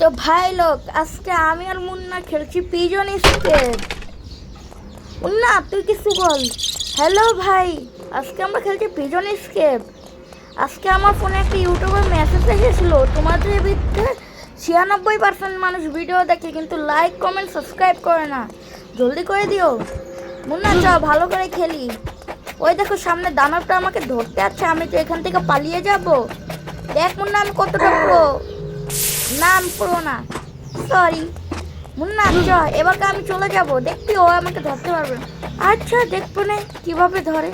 তো ভাই লোক, আজকে আমি আর মুন্না খেলছি পিজন স্কেপ। মুন্না তুই কিছু বল। হ্যালো ভাই, আজকে আমরা খেলছি পিজন স্কেপ। আজকে আমার ফোনে একটা ইউটিউবের মেসেজ এসেছিল, তোমাদের ভিতরে 96% মানুষ ভিডিও দেখে কিন্তু লাইক কমেন্ট সাবস্ক্রাইব করে না, জলদি করে দিও। মুন্না চ ভালো করে খেলি। ওই দেখো সামনে দানবটা আমাকে ধরতে আছে, আমি তো এখান থেকে পালিয়ে যাব। দেখ মুন্না আমি কতটা প্রো। নাম প্রো না, সরি মুন্না চ এবারকে আমি চলে যাব, দেখবি ও আমাকে ধরতে পারবে না। আচ্ছা দেখবো না কিভাবে ধরে।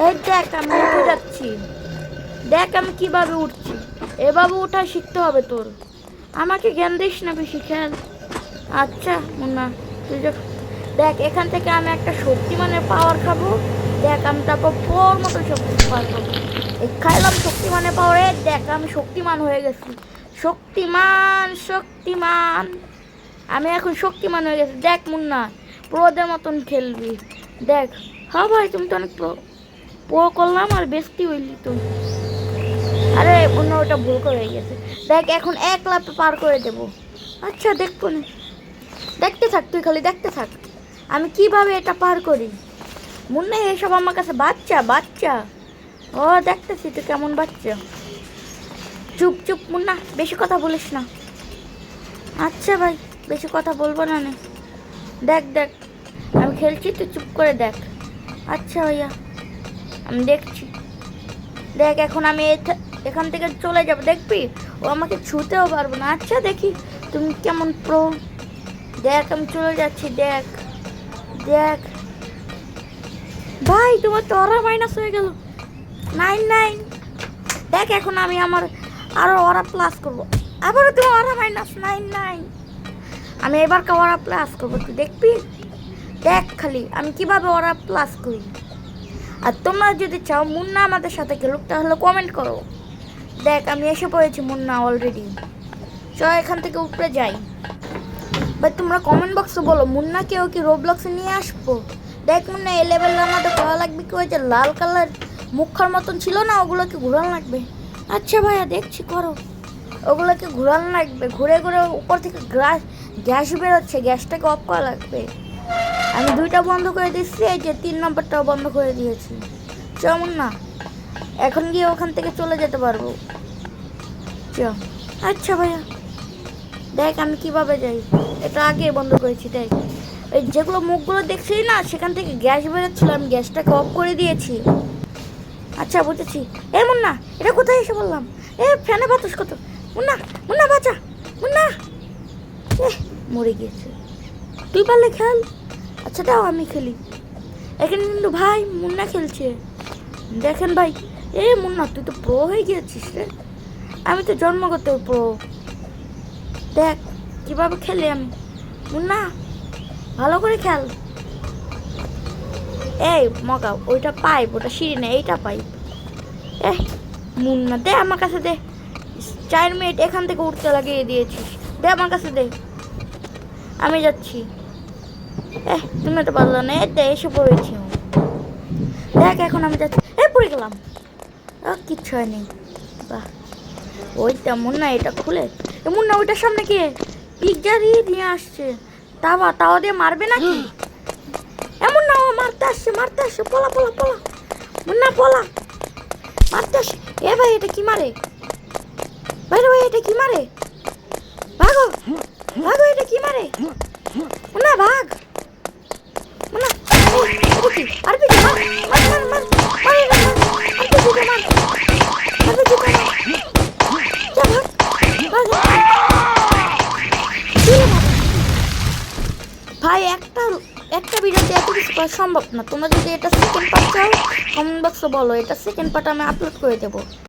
এই দেখ আমি উঠে যাচ্ছি, দেখ আমি কিভাবে উঠছি। এভাবে উঠা শিখতে হবে তোর, আমাকে জ্ঞান দিস না বেশি, খেল। আচ্ছা মুন্না তুই দেখ, এখান থেকে আমি একটা শক্তিমানের পাওয়ার খাবো। দেখ আমি তারপর পোর মতো শক্তি পাওয়ার খাবো। এই খাইলাম শক্তিমানের পাওয়ারে, দেখ আমি শক্তিমান হয়ে গেছি। শক্তিমান শক্তিমান আমি এখন শক্তিমান হয়ে গেছি। দেখ মুন্না প্রোদের মতন খেলবি। দেখ হ্যাঁ ভাই তুমি তো অনেক প্রো করলাম আর বেস্তি হইলি তুই। আরে মুন্না ওটা ভুল করে গেছে। দেখ এখন এক লাফে পার করে দেবো। আচ্ছা দেখবো না, দেখতে থাক তুই, খালি দেখতে থাক আমি কিভাবে এটা পার করি। মুন্না এসব আমার কাছে বাচ্চা বাচ্চা। ও দেখতেছি তুই কেমন বাচ্চা। চুপ চুপ মুন্না, বেশি কথা বলিস না। আচ্ছা ভাই বেশি কথা বলবো না। দেখ দেখ আমি খেলছি, তুই চুপ করে দেখ। আচ্ছা ভাইয়া আমি দেখছি। দেখ এখন আমি এখান থেকে চলে যাব, দেখবি ও আমাকে ছুঁতেও পারবো না। আচ্ছা দেখি তুমি কেমন প্রো। দেখ আমি চলে যাচ্ছি, দেখ দেখ ভাই তোমার তো অরা মাইনাস হয়ে গেল 9 দেখ এখন আমি আমার আরো অরা প্লাস করবো। আবারও তুমি অরা -9 আমি এবারকে অরা প্লাস করবো, তুই দেখবি। দেখ খালি আমি কিভাবে অরা প্লাস করি। আর তোমরা যদি চাও মুন্না আমাদের সাথে খেলুক তাহলে কমেন্ট করো। দেখ আমি এসে পড়েছি মুন্না অলরেডি। চ এখান থেকে উপরে যাই। ভাই তোমরা কমেন্ট বক্সে বলো মুন্নাকেও কি রোবলক্সে নিয়ে আসবো। দেখ মুন্না এই লেভেলের আমাদের করা লাগবে কি, ওই যে লাল কালার মুখার মতন ছিল না, ওগুলোকে ঘুরানো লাগবে। আচ্ছা ভাইয়া দেখছি করো। ওগুলোকে ঘুরানো লাগবে, ঘুরে ঘুরে উপর থেকে গ্যাস বেরোচ্ছে, গ্যাসটাকে অফ করা লাগবে। আমি 2টা বন্ধ করে দিচ্ছি, এই যে 3 নম্বরটাও বন্ধ করে দিয়েছি। চমন না এখন গিয়ে ওখান থেকে চলে যেতে পারবো। চ আচ্ছা ভাইয়া দেখ আমি কিভাবে যাই, এটা আগে বন্ধ করেছি। দেখ এই যেগুলো মুখগুলো দেখছি না, সেখান থেকে গ্যাস বেরোচ্ছিল, আমি গ্যাসটাকে অফ করে দিয়েছি। আচ্ছা বুঝেছি। এ মুন্না এটা কোথায় এসে বললাম, এ ফ্যানে বাতাস কত। মুন্না মুন্না বাঁচা মুন্না, মরে গিয়েছে। তুই পারলে খেল। আচ্ছা দাও আমি খেলি। এখানে কিন্তু ভাই মুন্না খেলছে, দেখেন ভাই। এ মুন্না তুই তো প্রো হয়ে গিয়েছিস রে, আমি তো জন্মগত প্রো। দেখ কিভাবে খেলি আমি। মুন্না ভালো করে খেল। এই মগা ওইটা পাইপ, ওটা সিঁড়ি না, এইটা পাইপ। মুন্না দে আমার কাছে দে, 4 মিনিট এখান থেকে উঠতে লাগিয়ে দিয়েছিস, দে আমার কাছে দে। আমি যাচ্ছি। তুমি তো পারলো না, এসে পড়েছি। দেখ এখন আমি যাচ্ছি। পড়ে গেলাম, কিচ্ছু হয়নি। বাহ ওইটা মুন্না এটা খুলে। মুন্না ওইটার সামনে গিয়ে পিজ্জা নিয়ে আসছে, তাও দিয়ে মারবে নাকি। এমন না, ও মারতে আসছে, পোলা পোলা পোলা মুন্না পোলা মারতে আসছে। ভাই এটা কি মারে, ভাই এটা কি মারে, ভাগো ভাগো, এটা কি মারে মুন্না, ভাগ মুন্না। আরপিজি মার মার মার মার ভাই। একটা ভিডিওতে এত কিছু করা সম্ভব না। তোমরা যদি এটা সেকেন্ড পার্ট চাও কমেন্ট বক্সে বলো, এটা সেকেন্ড পার্ট আমি আপলোড করে দেবো।